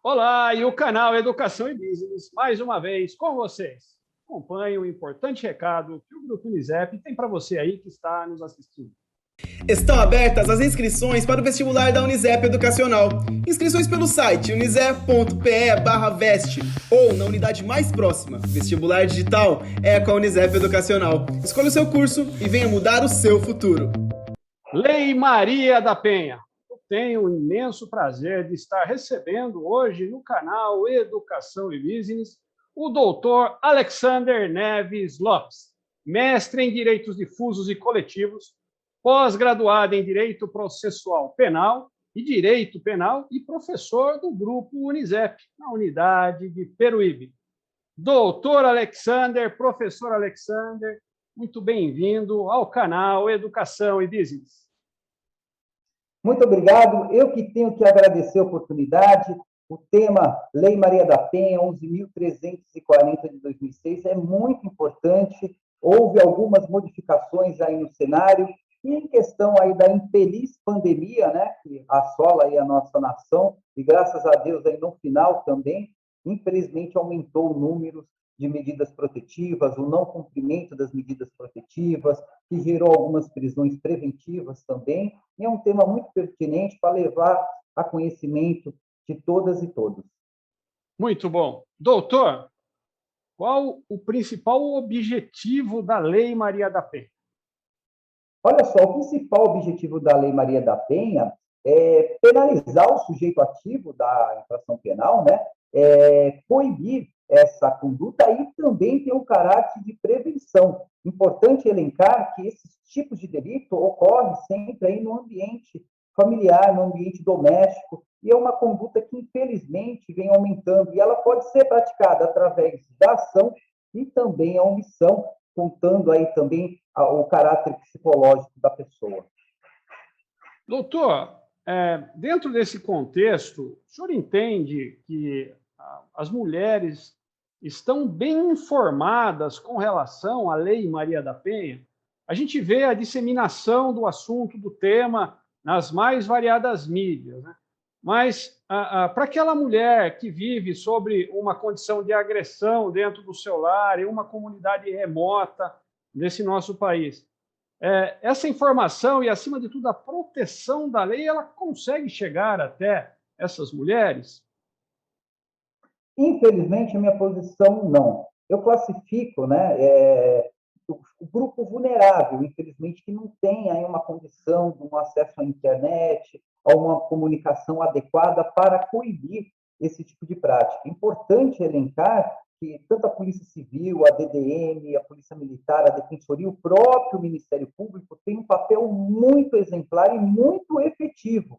Olá, e o canal Educação e Business, mais uma vez com vocês. Acompanhe um importante recado que o Grupo Unisep tem para você aí que está nos assistindo. Estão abertas as inscrições para o vestibular da Unisep Educacional. Inscrições pelo site unisep.pe/veste ou na unidade mais próxima. Vestibular digital é com a Unisep Educacional. Escolha o seu curso e venha mudar o seu futuro. Lei Maria da Penha. Eu tenho o imenso prazer de estar recebendo hoje no canal Educação e Business o doutor Alexander Neves Lopes, mestre em Direitos Difusos e Coletivos, pós-graduado em Direito Processual Penal e Direito Penal e professor do Grupo Unisep, na unidade de Peruíbe. Doutor Alexander, professor Alexander, muito bem-vindo ao canal Educação e Business. Muito obrigado. Eu que tenho que agradecer a oportunidade. O tema Lei Maria da Penha, 11.340 de 2006, é muito importante. Houve algumas modificações aí no cenário. E em questão aí da infeliz pandemia, né, que assola aí a nossa nação, e graças a Deus aí no final também, infelizmente aumentou o número de medidas protetivas, o não cumprimento das medidas protetivas, que gerou algumas prisões preventivas também, e é um tema muito pertinente para levar a conhecimento de todas e todos. Muito bom. Doutor, qual o principal objetivo da Lei Maria da Penha? Olha só, o principal objetivo da Lei Maria da Penha é penalizar o sujeito ativo da infração penal, né? Coibir essa conduta e também tem um caráter de prevenção. Importante elencar que esses tipos de delito ocorrem sempre aí no ambiente familiar, no ambiente doméstico, e é uma conduta que, infelizmente, vem aumentando, e ela pode ser praticada através da ação e também a omissão, contando aí também o caráter psicológico da pessoa. Doutor, dentro desse contexto, o senhor entende que as mulheres estão bem informadas com relação à Lei Maria da Penha? A gente vê a disseminação do assunto, do tema, nas mais variadas mídias, né? Mas, para aquela mulher que vive sobre uma condição de agressão dentro do seu lar, em uma comunidade remota desse nosso país, essa informação e, acima de tudo, a proteção da lei, ela consegue chegar até essas mulheres? Infelizmente, a minha posição não. Eu classifico, né, o grupo vulnerável, infelizmente, que não tem aí uma condição de um acesso à internet, a uma comunicação adequada para coibir esse tipo de prática. Importante elencar que tanto a Polícia Civil, a DDM, a Polícia Militar, a Defensoria, o próprio Ministério Público tem um papel muito exemplar e muito efetivo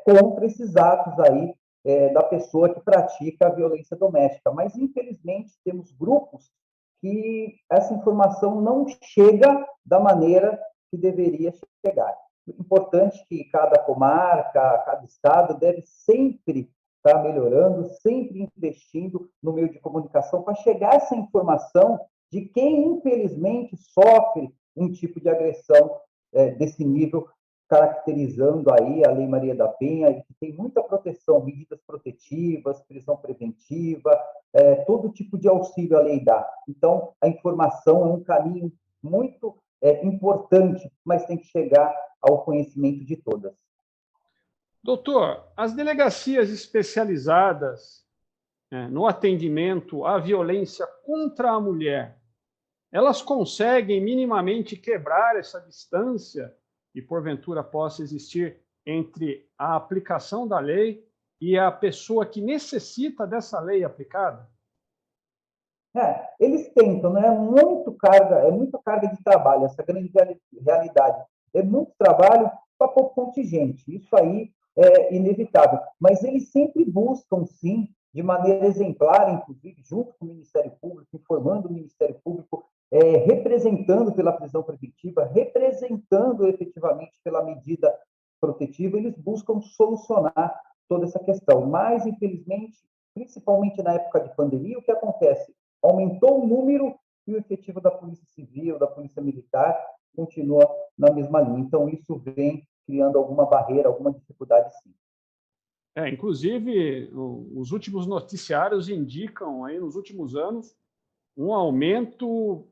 contra esses atos aí da pessoa que pratica a violência doméstica. Mas, infelizmente, temos grupos que essa informação não chega da maneira que deveria chegar. Importante que cada comarca, cada estado deve sempre estar melhorando, sempre investindo no meio de comunicação para chegar essa informação de quem, infelizmente, sofre um tipo de agressão desse nível, caracterizando aí a Lei Maria da Penha, que tem muita proteção, medidas protetivas, prisão preventiva, todo tipo de auxílio a lei dá. Então, a informação é um caminho muito importante, mas tem que chegar ao conhecimento de todas. Doutor, as delegacias especializadas no atendimento à violência contra a mulher, elas conseguem minimamente quebrar essa distância que, porventura, possa existir entre a aplicação da lei e a pessoa que necessita dessa lei aplicada? Eles tentam, né? É muita carga de trabalho, essa grande realidade. É muito trabalho para pouco contingente. Isso aí é inevitável. Mas eles sempre buscam, sim, de maneira exemplar, inclusive, junto com o Ministério Público, informando o Ministério Público, representando pela prisão preventiva, representando efetivamente pela medida protetiva, eles buscam solucionar toda essa questão. Mas, infelizmente, principalmente na época de pandemia, o que acontece? Aumentou o número e o efetivo da Polícia Civil, da Polícia Militar, continua na mesma linha. Então, isso vem criando alguma barreira, alguma dificuldade, sim. Inclusive, os últimos noticiários indicam, aí, nos últimos anos, um aumento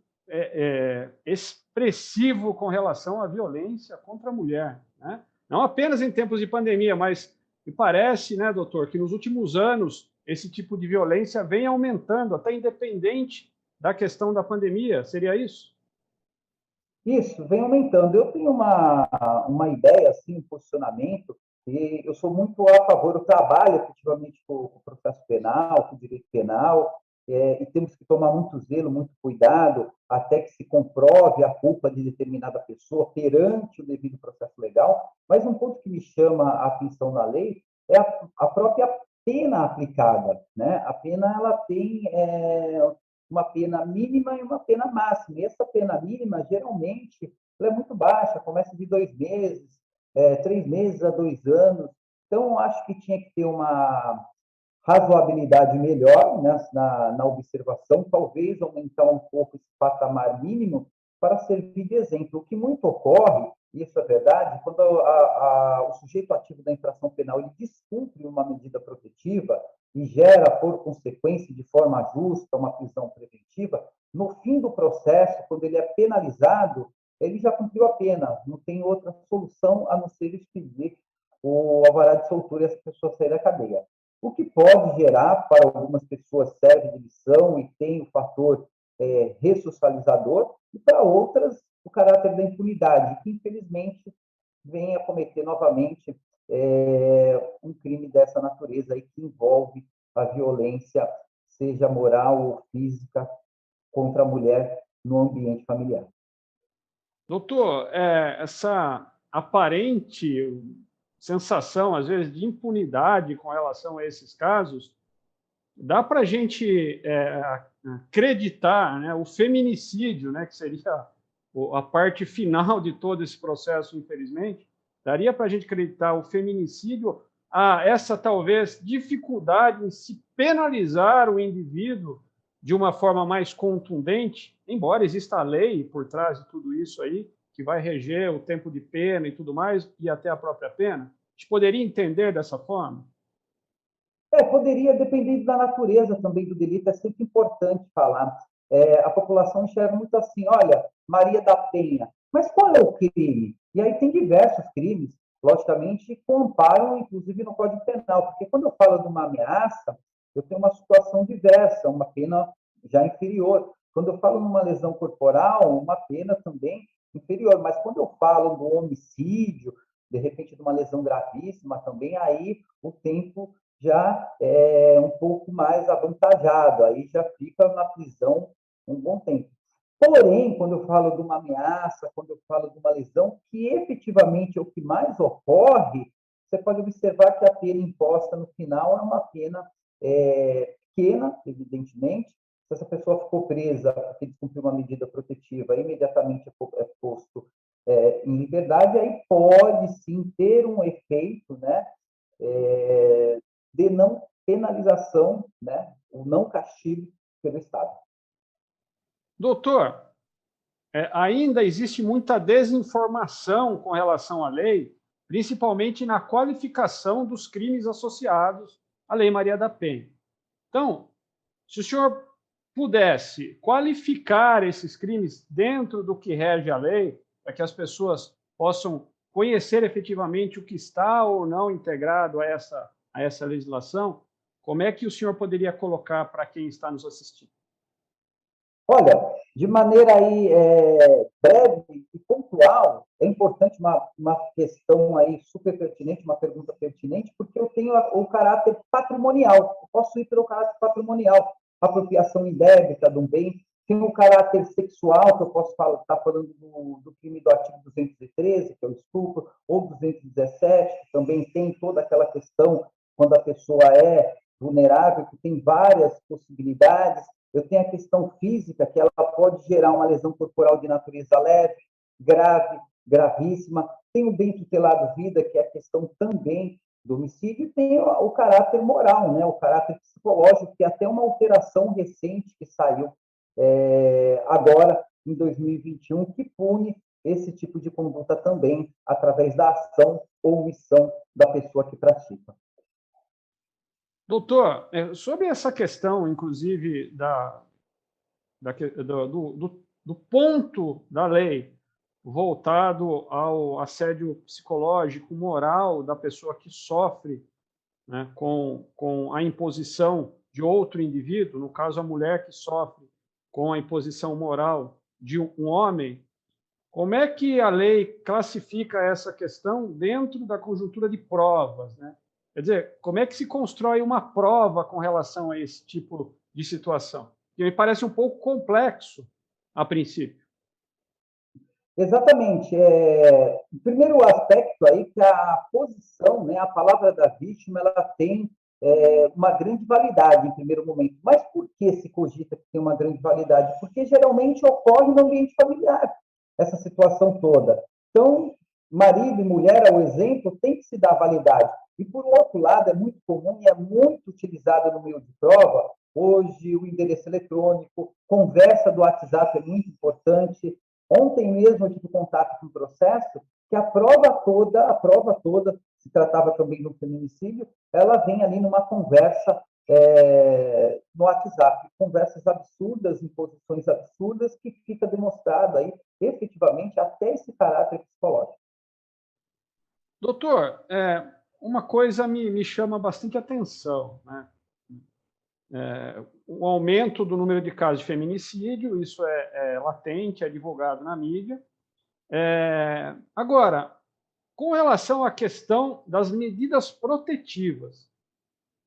expressivo com relação à violência contra a mulher, né? Não apenas em tempos de pandemia, mas me parece, né, doutor, que nos últimos anos esse tipo de violência vem aumentando, até independente da questão da pandemia. Seria isso? Isso, vem aumentando. Eu tenho uma ideia, assim, um posicionamento, e eu sou muito a favor, eu trabalho efetivamente com o processo penal, com o direito penal, e temos que tomar muito zelo, muito cuidado, até que se comprove a culpa de determinada pessoa perante o devido processo legal. Mas um ponto que me chama a atenção na lei é a própria pena aplicada, né? A pena, ela tem uma pena mínima e uma pena máxima. E essa pena mínima, geralmente, ela é muito baixa, começa de 2 meses, 3 meses a 2 anos. Então, eu acho que tinha que ter uma razoabilidade melhor, né, na observação, talvez aumentar um pouco esse patamar mínimo para servir de exemplo. O que muito ocorre, e isso é verdade, quando o sujeito ativo da infração penal ele descumpre uma medida protetiva e gera, por consequência, de forma justa, uma prisão preventiva, no fim do processo, quando ele é penalizado, ele já cumpriu a pena, não tem outra solução a não ser expedir o alvará de soltura e essa pessoa sair da cadeia. O que pode gerar, para algumas pessoas, serve de lição e tem o fator ressocializador, e para outras, o caráter da impunidade, que infelizmente vem a cometer novamente um crime dessa natureza aí, que envolve a violência, seja moral ou física, contra a mulher no ambiente familiar. Doutor, essa aparente sensação, às vezes, de impunidade com relação a esses casos, dá para a gente acreditar, né, o feminicídio, né, que seria a parte final de todo esse processo, infelizmente, daria para a gente acreditar o feminicídio a essa, talvez, dificuldade em se penalizar o indivíduo de uma forma mais contundente, embora exista a lei por trás de tudo isso aí, que vai reger o tempo de pena e tudo mais, e até a própria pena? A gente poderia entender dessa forma? Poderia, depender da natureza também do delito, é sempre importante falar. A população enxerga muito assim, olha, Maria da Penha, mas qual é o crime? E aí tem diversos crimes, logicamente, que comparam, inclusive, no Código Penal, porque quando eu falo de uma ameaça, eu tenho uma situação diversa, uma pena já inferior. Quando eu falo numa lesão corporal, uma pena também inferior. Mas quando eu falo do homicídio, de repente de uma lesão gravíssima também, aí o tempo já é um pouco mais avantajado, aí já fica na prisão um bom tempo. Porém, quando eu falo de uma ameaça, quando eu falo de uma lesão, que efetivamente é o que mais ocorre, você pode observar que a pena imposta no final é uma pena pequena, evidentemente. Se essa pessoa ficou presa porque descumpriu uma medida protetiva, imediatamente é posto em liberdade, aí pode sim ter um efeito, né, de não penalização, né, o não castigo pelo Estado. Doutor, ainda existe muita desinformação com relação à lei, principalmente na qualificação dos crimes associados à Lei Maria da Penha. Então, se o senhor pudesse qualificar esses crimes dentro do que rege a lei, para que as pessoas possam conhecer efetivamente o que está ou não integrado a essa legislação, como é que o senhor poderia colocar para quem está nos assistindo? Olha, de maneira aí breve e pontual, é importante uma questão aí super pertinente, uma pergunta pertinente, porque eu tenho o caráter patrimonial. Eu posso ir pelo caráter patrimonial, apropriação indébita de um bem. Tem o caráter sexual, que eu posso estar falando do crime do artigo 213, que é o estupro, ou 217, que também tem toda aquela questão quando a pessoa é vulnerável, que tem várias possibilidades. Eu tenho a questão física, que ela pode gerar uma lesão corporal de natureza leve, grave, gravíssima. Tem o bem tutelado vida, que é a questão também do homicídio, e tem o caráter moral, né? O caráter psicológico, que é até uma alteração recente que saiu agora, em 2021, que pune esse tipo de conduta também, através da ação ou omissão da pessoa que pratica. Doutor, sobre essa questão, inclusive, do ponto da lei voltado ao assédio psicológico, moral da pessoa que sofre, né, com a imposição de outro indivíduo, no caso, a mulher que sofre com a imposição moral de um homem, como é que a lei classifica essa questão dentro da conjuntura de provas, né? Quer dizer, como é que se constrói uma prova com relação a esse tipo de situação? Que me parece um pouco complexo a princípio. Exatamente. O primeiro aspecto aí que a posição, né, a palavra da vítima, ela tem uma grande validade em primeiro momento. Mas por que se cogita que tem uma grande validade? Porque geralmente ocorre no ambiente familiar essa situação toda. Então, marido e mulher, ao exemplo, tem que se dar validade. E, por outro lado, é muito comum e é muito utilizado no meio de prova, hoje, o endereço eletrônico, conversa do WhatsApp é muito importante. Ontem mesmo eu tive contato com um processo que a prova toda, se tratava também de um feminicídio, ela vem ali numa conversa no WhatsApp, conversas absurdas, imposições absurdas, que fica demonstrado aí, efetivamente, até esse caráter psicológico. Doutor, uma coisa me chama bastante atenção, né? O aumento do número de casos de feminicídio, isso é latente, é divulgado na mídia. Agora, com relação à questão das medidas protetivas,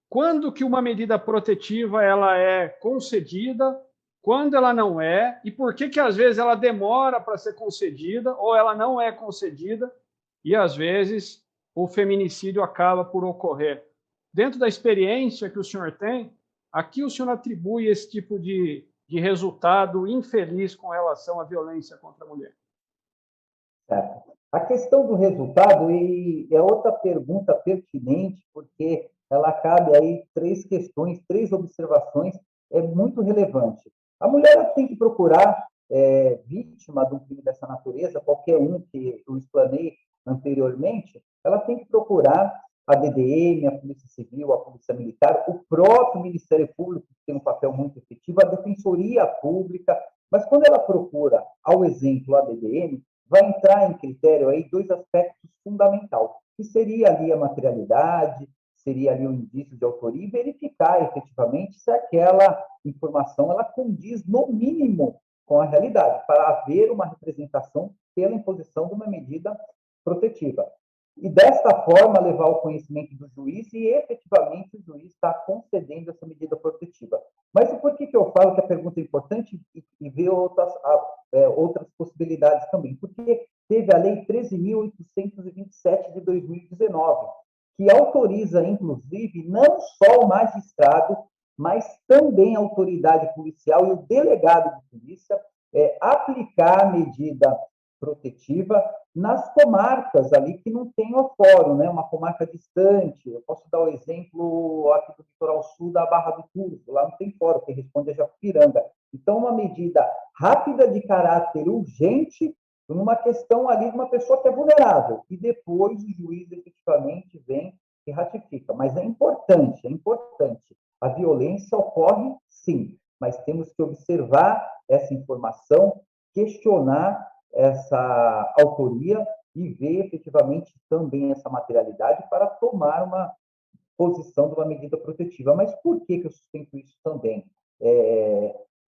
quando que uma medida protetiva ela é concedida, quando ela não é, e por que às vezes ela demora para ser concedida ou ela não é concedida e às vezes o feminicídio acaba por ocorrer. Dentro da experiência que o senhor tem, a que o senhor atribui esse tipo de resultado infeliz com relação à violência contra a mulher? Certo. A questão do resultado é outra pergunta pertinente, porque ela cabe aí três questões, três observações, é muito relevante. A mulher tem que procurar, vítima de um crime dessa natureza, qualquer um que eu explanei anteriormente, ela tem que procurar a DDM, a Polícia Civil, a Polícia Militar, o próprio Ministério Público, que tem um papel muito efetivo, a Defensoria Pública, mas quando ela procura, ao exemplo, a DDM, vai entrar em critério aí dois aspectos fundamentais, que seria ali a materialidade, seria ali o indício de autoria, e verificar efetivamente se aquela informação ela condiz, no mínimo, com a realidade, para haver uma representação pela imposição de uma medida protetiva. E, desta forma, levar ao conhecimento do juiz e, efetivamente, o juiz está concedendo essa medida protetiva. Mas por que eu falo que a pergunta é importante e ver outras possibilidades também? Porque teve a Lei 13.827 de 2019, que autoriza, inclusive, não só o magistrado, mas também a autoridade policial e o delegado de polícia aplicar a medida protetiva nas comarcas ali que não tem o fórum, né? Uma comarca distante. Eu posso dar o exemplo aqui do litoral sul da Barra do Turvo, lá não tem fórum, que responde a Japiranga. Então, uma medida rápida de caráter urgente numa questão ali de uma pessoa que é vulnerável, e depois o juiz efetivamente vem e ratifica. Mas é importante, é importante. A violência ocorre, sim, mas temos que observar essa informação, questionar essa autoria e ver efetivamente também essa materialidade para tomar uma posição de uma medida protetiva. Mas por que eu sustento isso também?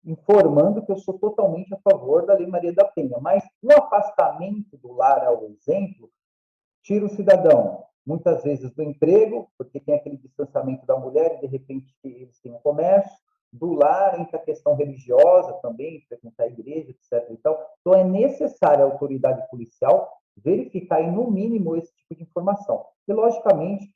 Informando que eu sou totalmente a favor da Lei Maria da Penha, mas o afastamento do lar, ao exemplo, tira o cidadão, muitas vezes, do emprego, porque tem aquele distanciamento da mulher e, de repente, eles têm um comércio, do lar, entra a questão religiosa também, frequentar a igreja, etc. Então, é necessária a autoridade policial verificar, e, no mínimo, esse tipo de informação. E, logicamente,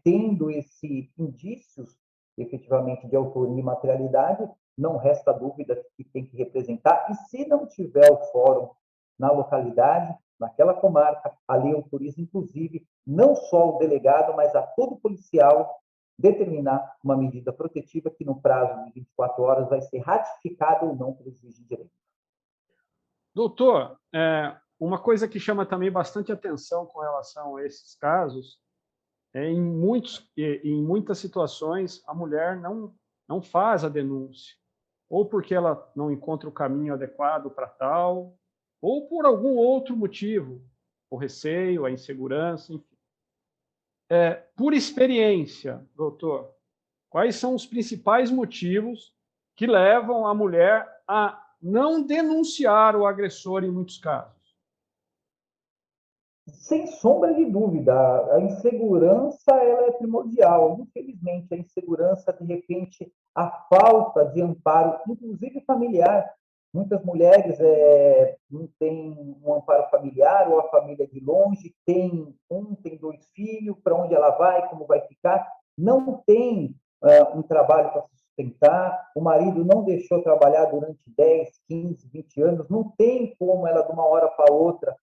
tendo esses indícios, efetivamente, de autoria e materialidade, não resta dúvida que tem que representar, e se não tiver o fórum na localidade, naquela comarca, a lei autoriza, inclusive, não só o delegado, mas a todo policial determinar uma medida protetiva que, no prazo de 24 horas, vai ser ratificada ou não pelo juiz de direito. Doutor, uma coisa que chama também bastante atenção com relação a esses casos em muitas situações, a mulher não faz a denúncia, ou porque ela não encontra o caminho adequado para tal, ou por algum outro motivo, o receio, a insegurança, enfim. Por experiência, doutor, quais são os principais motivos que levam a mulher a não denunciar o agressor em muitos casos? Sem sombra de dúvida, a insegurança ela é primordial. Infelizmente, a insegurança, de repente, a falta de amparo, inclusive familiar. Muitas mulheres não têm um amparo familiar, ou a família de longe, tem dois filhos, para onde ela vai, como vai ficar, não tem um trabalho para sustentar, o marido não deixou trabalhar durante 10, 15, 20 anos, não tem como ela, de uma hora para outra,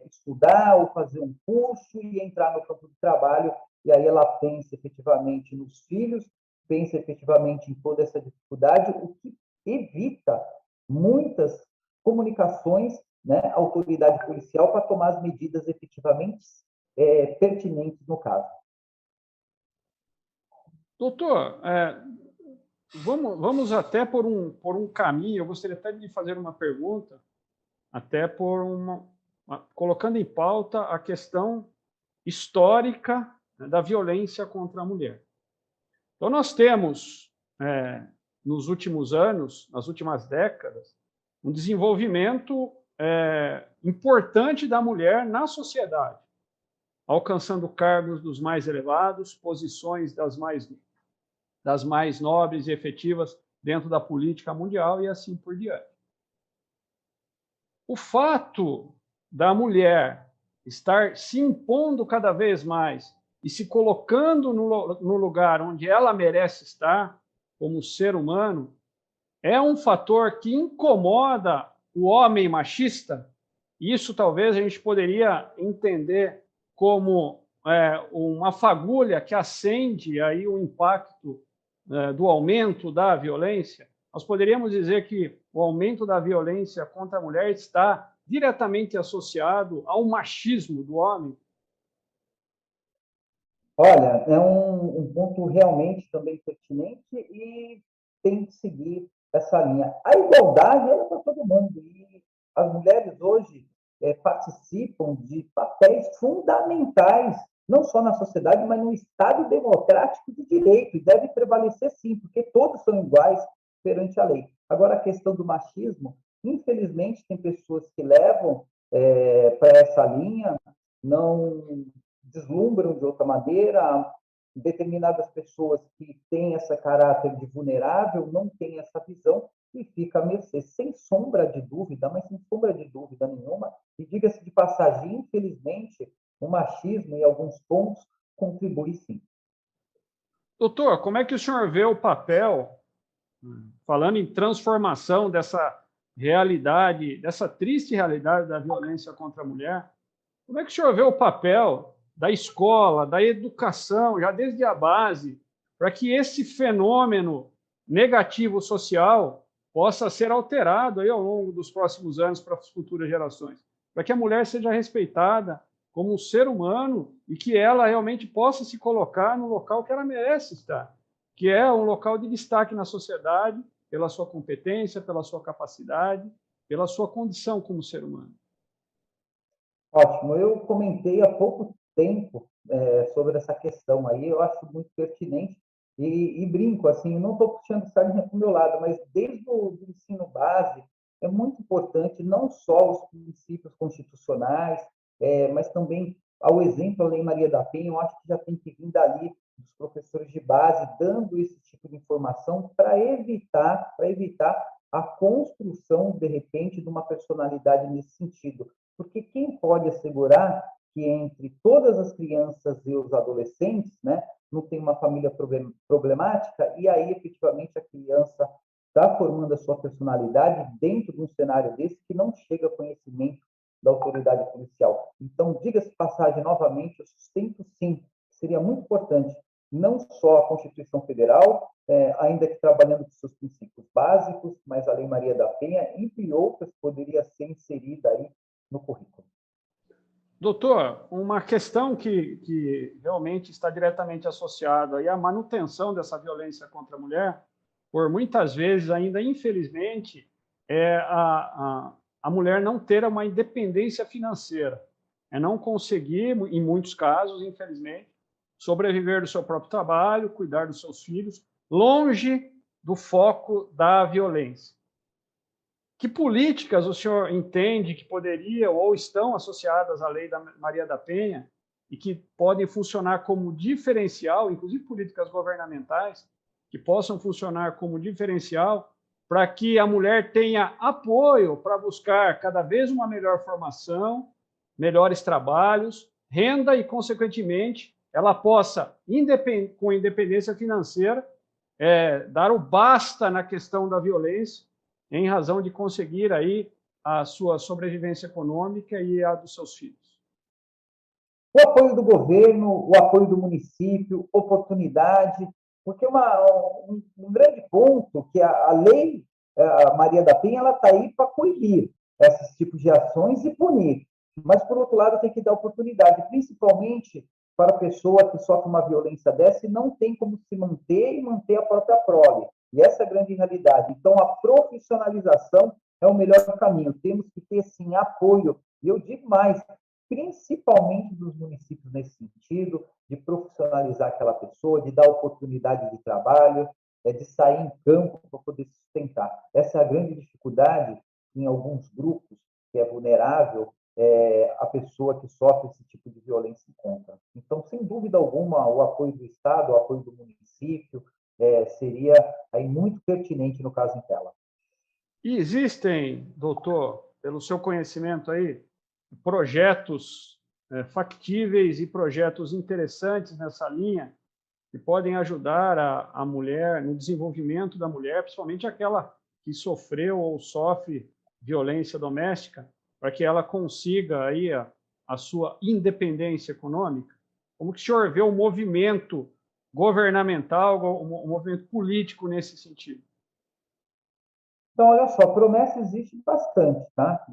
estudar ou fazer um curso e entrar no campo de trabalho, e aí ela pensa efetivamente nos filhos, pensa efetivamente em toda essa dificuldade, o que evita muitas comunicações, né, à autoridade policial para tomar as medidas efetivamente pertinentes no caso. Doutor, vamos até por um caminho, eu gostaria até de lhe fazer uma pergunta, até colocando em pauta a questão histórica, né, da violência contra a mulher. Então, nós temos, nos últimos anos, nas últimas décadas, um desenvolvimento importante da mulher na sociedade, alcançando cargos dos mais elevados, posições das mais nobres e efetivas dentro da política mundial e assim por diante. O fato da mulher estar se impondo cada vez mais e se colocando no lugar onde ela merece estar, como ser humano, é um fator que incomoda o homem machista. Isso talvez a gente poderia entender como uma fagulha que acende aí o impacto do aumento da violência. Nós poderíamos dizer que o aumento da violência contra a mulher está diretamente associado ao machismo do homem. Olha, é um ponto realmente também pertinente e tem que seguir essa linha. A igualdade é para todo mundo e as mulheres hoje participam de papéis fundamentais, não só na sociedade, mas no Estado democrático de direito, e deve prevalecer sim, porque todos são iguais perante a lei. Agora, a questão do machismo, infelizmente, tem pessoas que levam para essa linha, não deslumbram de outra maneira, determinadas pessoas que têm esse caráter de vulnerável não têm essa visão e fica a mercê, sem sombra de dúvida, mas sem sombra de dúvida nenhuma, e diga-se de passagem, infelizmente, o machismo em alguns pontos contribui sim. Doutor, como é que o senhor vê o papel, falando em transformação dessa realidade, dessa triste realidade da violência contra a mulher, como é que o senhor vê o papel da escola, da educação, já desde a base, para que esse fenômeno negativo social possa ser alterado aí ao longo dos próximos anos para as futuras gerações, para que a mulher seja respeitada como um ser humano e que ela realmente possa se colocar no local que ela merece estar, que é um local de destaque na sociedade pela sua competência, pela sua capacidade, pela sua condição como ser humano. Ótimo. Eu comentei há pouco tempo sobre essa questão aí, eu acho muito pertinente e brinco, assim, não estou puxando sardinha para o meu lado, mas desde o ensino base é muito importante não só os princípios constitucionais, mas também, ao exemplo, a Lei Maria da Penha, eu acho que já tem que vir dali dos professores de base, dando esse tipo de informação para evitar a construção, de repente, de uma personalidade nesse sentido. Porque quem pode assegurar que entre todas as crianças e os adolescentes, né, não tem uma família problemática, e aí, efetivamente, a criança está formando a sua personalidade dentro de um cenário desse que não chega a conhecimento da autoridade policial. Então, diga-se de passagem novamente, eu sustento sim, seria muito importante, não só a Constituição Federal, ainda que trabalhando com seus princípios básicos, mas a Lei Maria da Penha, entre outras, poderia ser inserida aí no currículo. Doutor, uma questão que realmente está diretamente associada aí à manutenção dessa violência contra a mulher, por muitas vezes ainda, infelizmente, é a mulher não ter uma independência financeira, é não conseguir, em muitos casos, infelizmente, sobreviver do seu próprio trabalho, cuidar dos seus filhos, longe do foco da violência. Que políticas o senhor entende que poderiam ou estão associadas à lei da Maria da Penha e que podem funcionar como diferencial, inclusive políticas governamentais, que possam funcionar como diferencial para que a mulher tenha apoio para buscar cada vez uma melhor formação, melhores trabalhos, renda e, consequentemente, ela possa, com independência financeira, dar o basta na questão da violência, em razão de conseguir aí a sua sobrevivência econômica e a dos seus filhos. O apoio do governo, o apoio do município, oportunidade, porque um grande ponto que a lei a Maria da Penha ela está aí para coibir esses tipos de ações e punir, mas, por outro lado, tem que dar oportunidade, principalmente para a pessoa que sofre uma violência dessa e não tem como se manter e manter a própria prole. E essa é a grande realidade. Então, a profissionalização é o melhor caminho. Temos que ter, sim, apoio. E eu digo mais, principalmente dos municípios nesse sentido, de profissionalizar aquela pessoa, de dar oportunidade de trabalho, de sair em campo para poder sustentar. Essa é a grande dificuldade em alguns grupos, que é vulnerável, a pessoa que sofre esse tipo de violência encontra. Então, sem dúvida alguma, o apoio do Estado, o apoio do município, seria aí muito pertinente no caso em tela. E existem, doutor, pelo seu conhecimento aí, projetos factíveis e projetos interessantes nessa linha que podem ajudar a mulher no desenvolvimento da mulher, principalmente aquela que sofreu ou sofre violência doméstica, para que ela consiga aí a sua independência econômica? Como que o senhor vê o movimento governamental, o movimento político nesse sentido? Então, olha só, promessa existe bastante, tá?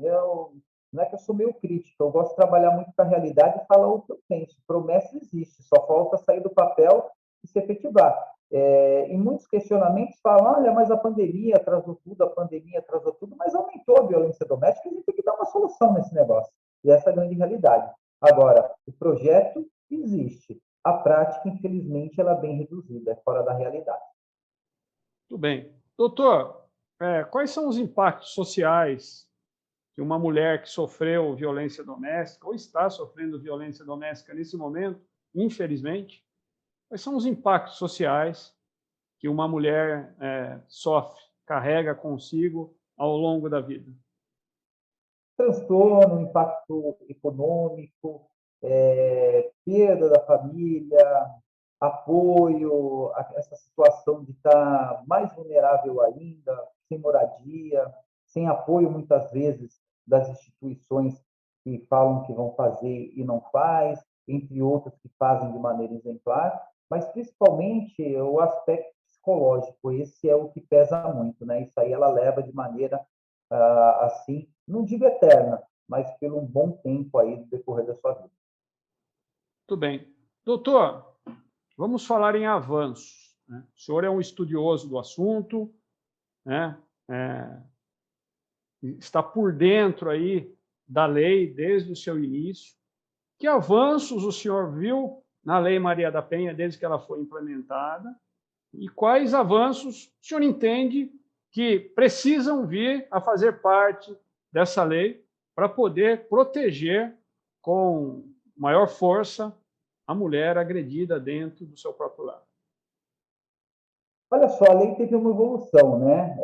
Não é que eu sou meio crítico, eu gosto de trabalhar muito com a realidade e falar o que eu penso. Promessa existe, só falta sair do papel e se efetivar. Em muitos questionamentos falam, olha, mas a pandemia atrasou tudo, mas aumentou a violência doméstica e a gente tem que dar uma solução nesse negócio. E essa é a grande realidade. Agora, o projeto existe. A prática, infelizmente, ela é bem reduzida, é fora da realidade. Tudo bem. Doutor, quais são os impactos sociais que uma mulher que sofreu violência doméstica ou está sofrendo violência doméstica nesse momento, infelizmente, quais são os impactos sociais que uma mulher sofre, carrega consigo ao longo da vida? Transtorno, impacto econômico, perda da família, apoio, essa situação de estar mais vulnerável ainda, sem moradia, sem apoio, muitas vezes, das instituições que falam que vão fazer e não faz, entre outras que fazem de maneira exemplar, mas, principalmente, o aspecto psicológico, esse é o que pesa muito, né? Isso aí ela leva de maneira, assim, não digo eterna, mas pelo um bom tempo aí do decorrer da sua vida. Tudo bem. Doutor, vamos falar em avanços, né? O senhor é um estudioso do assunto, né? Está por dentro aí da lei desde o seu início. Que avanços o senhor viu na Lei Maria da Penha desde que ela foi implementada? E quais avanços o senhor entende que precisam vir a fazer parte dessa lei para poder proteger com maior força a mulher agredida dentro do seu próprio lar? Olha só, a lei teve uma evolução, né?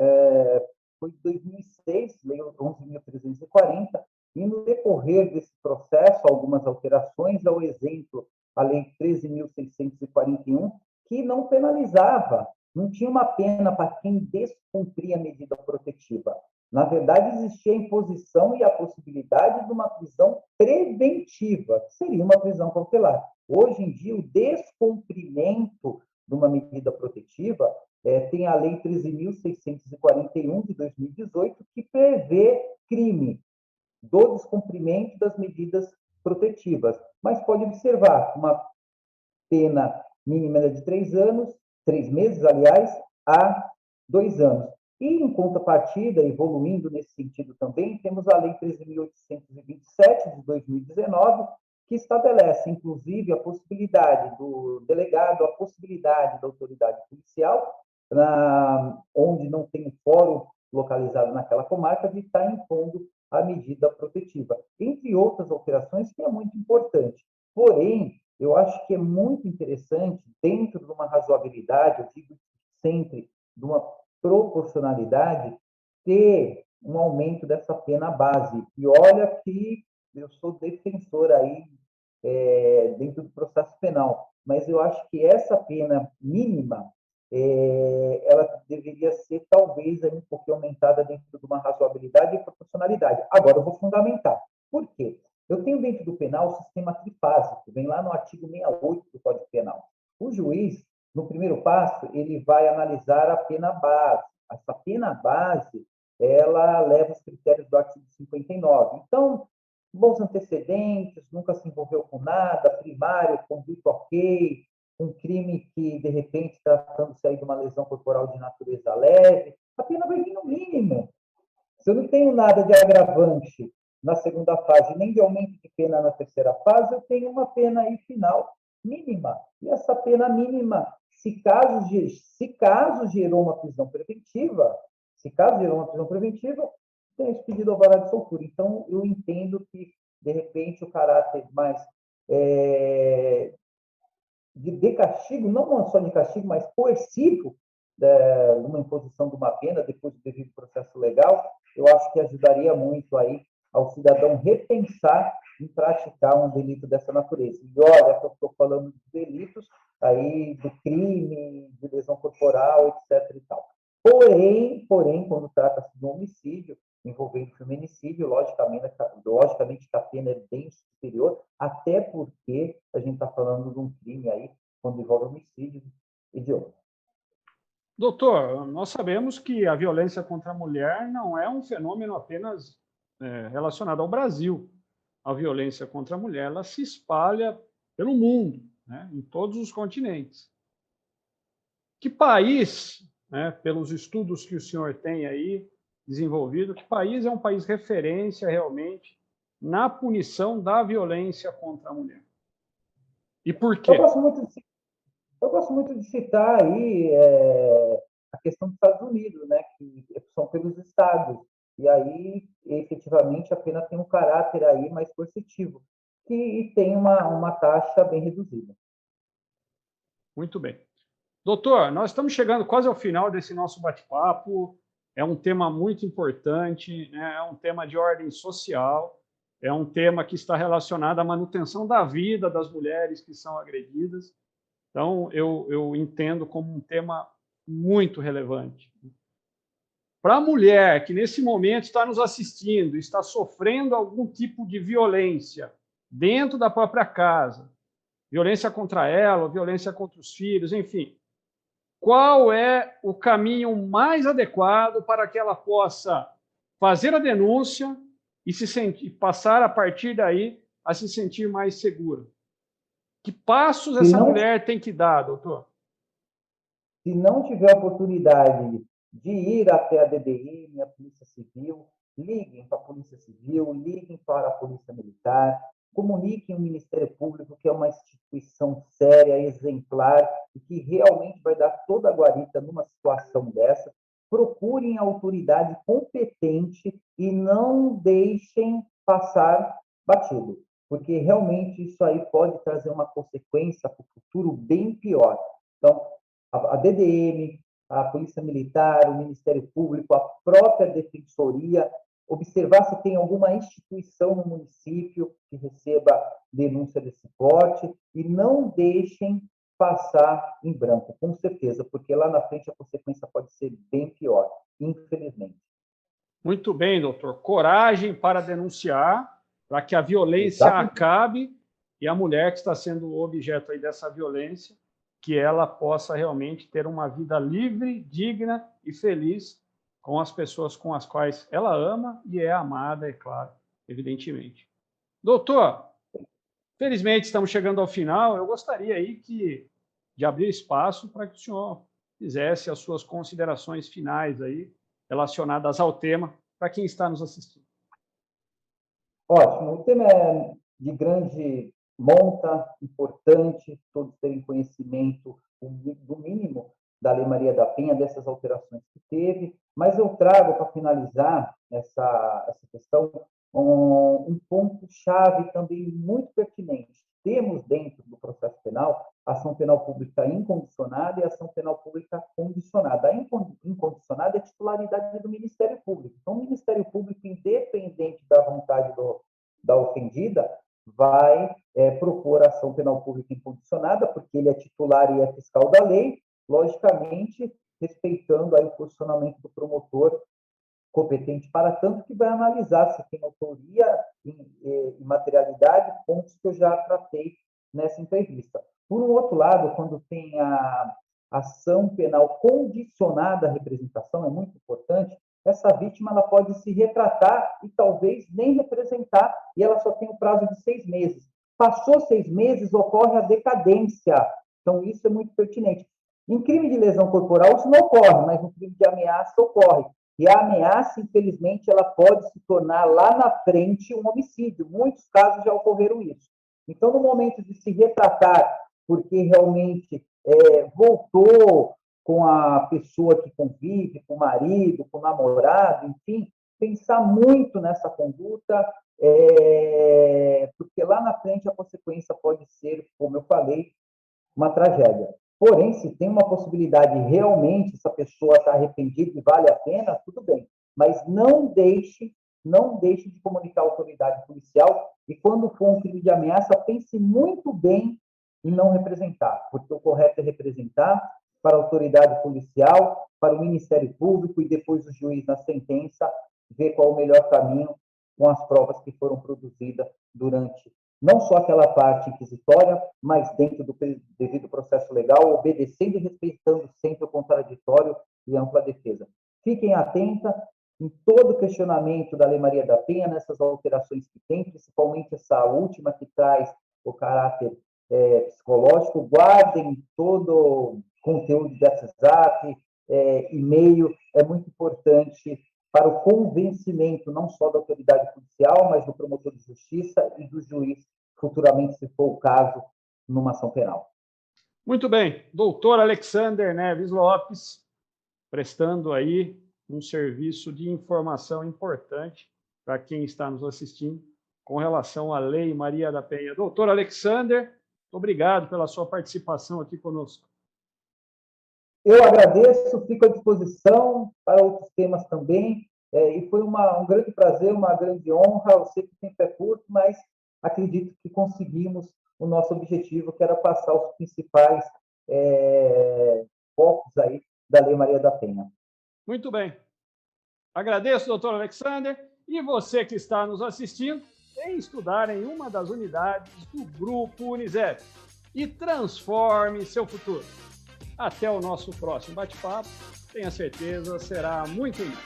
Foi em 2006, Lei 11.340, e no decorrer desse processo, algumas alterações, ao exemplo, a Lei 13.641, que não penalizava, não tinha uma pena para quem descumpria a medida protetiva. Na verdade, existia a imposição e a possibilidade de uma prisão preventiva, que seria uma prisão cautelar. Hoje em dia, o descumprimento de uma medida protetiva, tem a Lei 13.641, de 2018, que prevê crime do descumprimento das medidas protetivas. Mas pode observar uma pena mínima de 3 anos, 3 meses, aliás, a 2 anos. E, em contrapartida, evoluindo nesse sentido também, temos a Lei 13.827, de 2019, que estabelece, inclusive, a possibilidade do delegado, a possibilidade da autoridade policial, onde não tem um fórum localizado naquela comarca, de estar impondo a medida protetiva, entre outras alterações, que é muito importante. Porém, eu acho que é muito interessante, dentro de uma razoabilidade, eu digo sempre, de uma proporcionalidade, ter um aumento dessa pena base. E olha que eu sou defensor aí dentro do processo penal, mas eu acho que essa pena mínima ela deveria ser talvez aí um pouquinho aumentada dentro de uma razoabilidade e proporcionalidade. Agora eu vou fundamentar. Por quê? Eu tenho dentro do penal o sistema trifásico, vem lá no artigo 68 do Código Penal. O juiz, no primeiro passo, ele vai analisar a pena base. Essa pena base, ela leva os critérios do artigo 59. Então, bons antecedentes, nunca se envolveu com nada, primário, conduta ok, um crime que, de repente, tratando-se aí de uma lesão corporal de natureza leve, a pena vai vir no mínimo. Se eu não tenho nada de agravante na segunda fase, nem de aumento de pena na terceira fase, eu tenho uma pena aí final mínima. E essa pena mínima, se caso gerou uma prisão preventiva, tem esse pedido ao alvará de soltura. Então, eu entendo que, de repente, o caráter mais de castigo, não só de castigo, mas coercivo, numa imposição de uma pena, depois do devido processo legal, eu acho que ajudaria muito aí ao cidadão repensar em praticar um delito dessa natureza. E olha, que eu estou falando de delitos aí do crime, de lesão corporal, etc. e tal. Porém, quando trata-se de um homicídio envolvendo feminicídio, logicamente que a pena é bem superior, até porque a gente está falando de um crime aí, quando envolve homicídio e de outro. Doutor, nós sabemos que a violência contra a mulher não é um fenômeno apenas relacionado ao Brasil. A violência contra a mulher ela se espalha pelo mundo, né, em todos os continentes. Que país, né, pelos estudos que o senhor tem aí desenvolvido, que país é um país referência realmente na punição da violência contra a mulher? E por quê? Eu gosto muito de citar aí a questão dos Estados Unidos, né, que são pelos estados. E aí, efetivamente, a pena tem um caráter aí mais coercitivo e tem uma taxa bem reduzida. Muito bem. Doutor, nós estamos chegando quase ao final desse nosso bate-papo. É um tema muito importante, né? É um tema de ordem social, é um tema que está relacionado à manutenção da vida das mulheres que são agredidas. Então, eu entendo como um tema muito relevante. Para a mulher que, nesse momento, está nos assistindo, está sofrendo algum tipo de violência dentro da própria casa, violência contra ela, violência contra os filhos, enfim, qual é o caminho mais adequado para que ela possa fazer a denúncia e passar, a partir daí, a se sentir mais segura? Que passos essa mulher tem que dar, doutor? Se não tiver oportunidade de ir até a DDM, a Polícia Civil, liguem para a Polícia Civil, liguem para a Polícia Militar, comuniquem o Ministério Público, que é uma instituição séria, exemplar, e que realmente vai dar toda a guarita numa situação dessa. Procurem a autoridade competente e não deixem passar batido, porque realmente isso aí pode trazer uma consequência para o futuro bem pior. Então, a DDM, a Polícia Militar, o Ministério Público, a própria Defensoria, observar se tem alguma instituição no município que receba denúncia desse porte e não deixem passar em branco, com certeza, porque lá na frente a consequência pode ser bem pior, infelizmente. Muito bem, doutor. Coragem para denunciar, para que a violência acabe e a mulher que está sendo objeto aí dessa violência, que ela possa realmente ter uma vida livre, digna e feliz com as pessoas com as quais ela ama e é amada, é claro, evidentemente. Doutor, Felizmente, estamos chegando ao final. Eu gostaria aí de abrir espaço para que o senhor fizesse as suas considerações finais aí, relacionadas ao tema, para quem está nos assistindo. Ótimo. O tema é de grande monta, importante, todos terem conhecimento do mínimo da Lei Maria da Penha, dessas alterações que teve, mas eu trago, para finalizar essa questão, um ponto-chave também muito pertinente. Temos dentro do processo penal ação penal pública incondicionada e ação penal pública condicionada. A incondicionada é a titularidade do Ministério Público. Então, o Ministério Público, independente da vontade da ofendida, vai propor ação penal pública incondicionada, porque ele é titular e é fiscal da lei, logicamente, respeitando aí o posicionamento do promotor competente para tanto, que vai analisar se tem autoria e materialidade, pontos que eu já tratei nessa entrevista. Por um outro lado, quando tem a ação penal condicionada à representação, é muito importante, essa vítima ela pode se retratar e talvez nem representar, e ela só tem um prazo de 6 meses. Passou 6 meses, ocorre a decadência. Então, isso é muito pertinente. Em crime de lesão corporal, isso não ocorre, mas no crime de ameaça ocorre. E a ameaça, infelizmente, ela pode se tornar lá na frente um homicídio. Muitos casos já ocorreram isso. Então, no momento de se retratar, porque realmente voltou com a pessoa que convive, com o marido, com o namorado, enfim, pensar muito nessa conduta, porque lá na frente a consequência pode ser, como eu falei, uma tragédia. Porém, se tem uma possibilidade realmente, essa pessoa está arrependida e vale a pena, tudo bem. Mas não deixe de comunicar à autoridade policial e, quando for um crime de ameaça, pense muito bem em não representar, porque o correto é representar para a autoridade policial, para o Ministério Público e depois o juiz, na sentença, ver qual o melhor caminho com as provas que foram produzidas durante não só aquela parte inquisitória, mas dentro do devido processo legal, obedecendo e respeitando sempre o contraditório e a ampla defesa. Fiquem atentos em todo o questionamento da Lei Maria da Penha, nessas alterações que tem, principalmente essa última que traz o caráter psicológico. Guardem todo o conteúdo de WhatsApp, e-mail, é muito importante para o convencimento não só da autoridade policial, mas do promotor de justiça e do juiz, futuramente, se for o caso, numa ação penal. Muito bem. Doutor Alexander Neves Lopes, prestando aí um serviço de informação importante para quem está nos assistindo com relação à Lei Maria da Penha. Doutor Alexander, obrigado pela sua participação aqui conosco. Eu agradeço, fico à disposição para outros temas também, e foi um grande prazer, uma grande honra. Eu sei que o tempo é curto, mas acredito que conseguimos o nosso objetivo, que era passar os principais focos aí da Lei Maria da Penha. Muito bem. Agradeço, doutor Alexander, e você que está nos assistindo, em estudar em uma das unidades do Grupo Unisep e transforme seu futuro. Até o nosso próximo bate-papo, tenha certeza, será muito lindo.